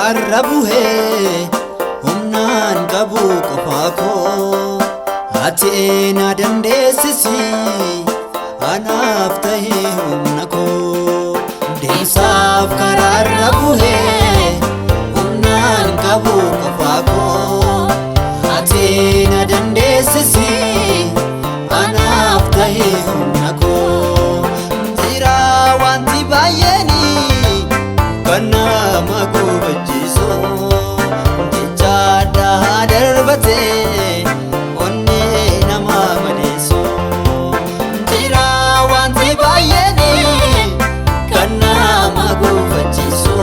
karaarra bu'ee humnaan qabu qofaa koo ati na dandeessisi anaaf ta'e humna koo deemsaaf karaarra bu'ee humnaan qabu qofaa koo ati na dandeessisi anaaf ta'e humna koo jira wanti baay'eeni kan nama gubachiisu jecha addaa darbatee onnee nama madeessu jira wanti baay'eeni kan nama gubachiisu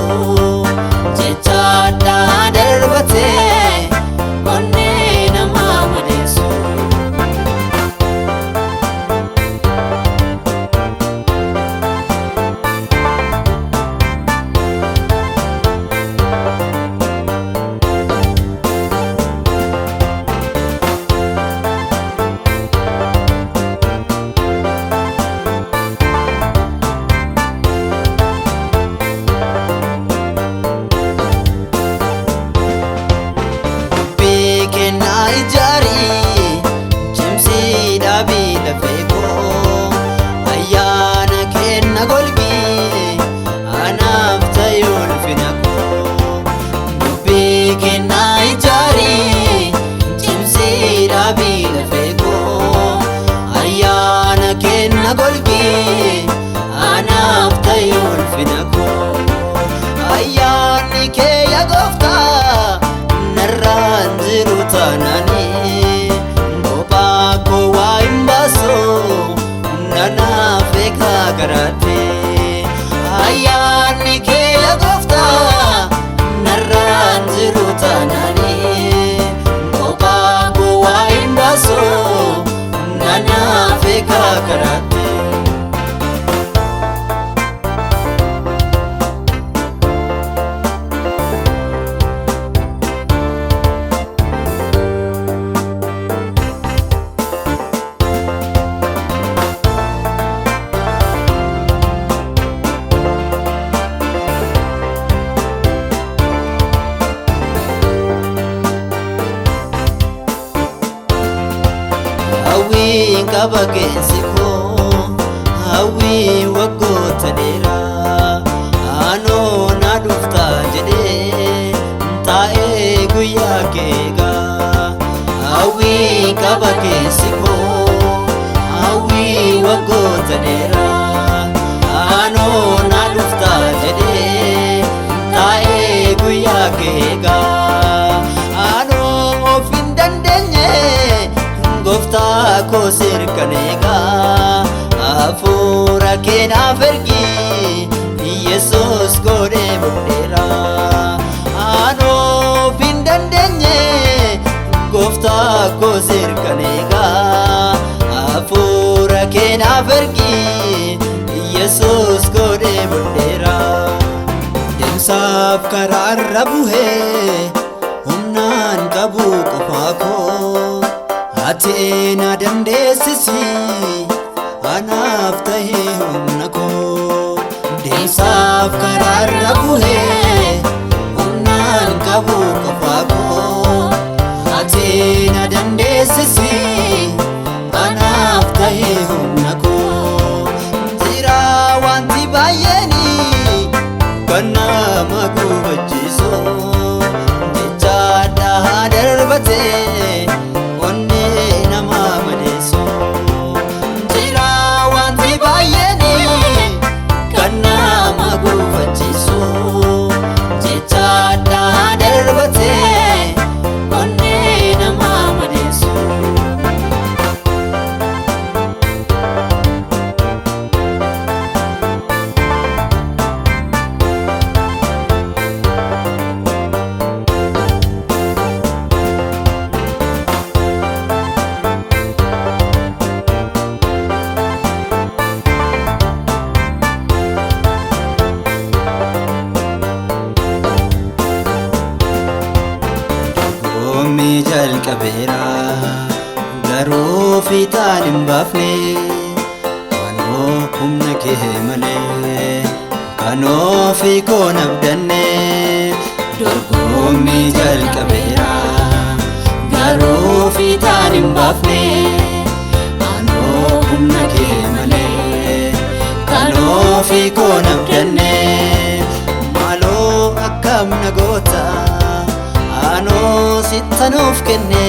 jecha addaa darbatee onnee nama madeessu. Ayyaanni kee yaa Gooftaa narraan jiru taanani kophaa koo waa hin baasu nanaaf eegaa garaate. Ayyaanni kee yaa Gooftaa narraan jiru taanani kophaa koo waa hin baasu nanaaf eegaa garaate. Hawwiin qaba keessi koo hawwiin waggoota dheeraa anoo na dhuftaa jedhee taa'ee guyyaa keegaa. Hawwiin qaba keessi koo hawwiin waggoota dheeraa anoo na dhuftaa jedhee taa'ee guyyaa keegaa. Anoo of hin dandeenye Gooftaa koo sirkaneegaa hafuura kee naaf ergi Yesuus godhee budheera. Anoo of hin dandeenye Gooftaa koo sirkaneegaa hafuura kee naaf ergi Yesuus godhee budheera. Deemsaaf karaarra bu'ee humnaan qabu qofaa koo ati na dandeessisi anaaf ta'e humna koo deemsaaf karaarra bu'ee humnaan qabu qofaa koo ati na dandeessisi anaaf ta'e humna koo jira wanti baay'eeni kan nama gubachiisu jecha addaa darbatee jalqabeera garuu fiixaan hin baafne kanoo humna kee malee kanoo fi koon abdanne dorgommii jalqabeera garuu fiixaan hin baafne anoo humna kee malee kan ofii koo nabdanne maaloo akkam na goota anoo sittan of kenne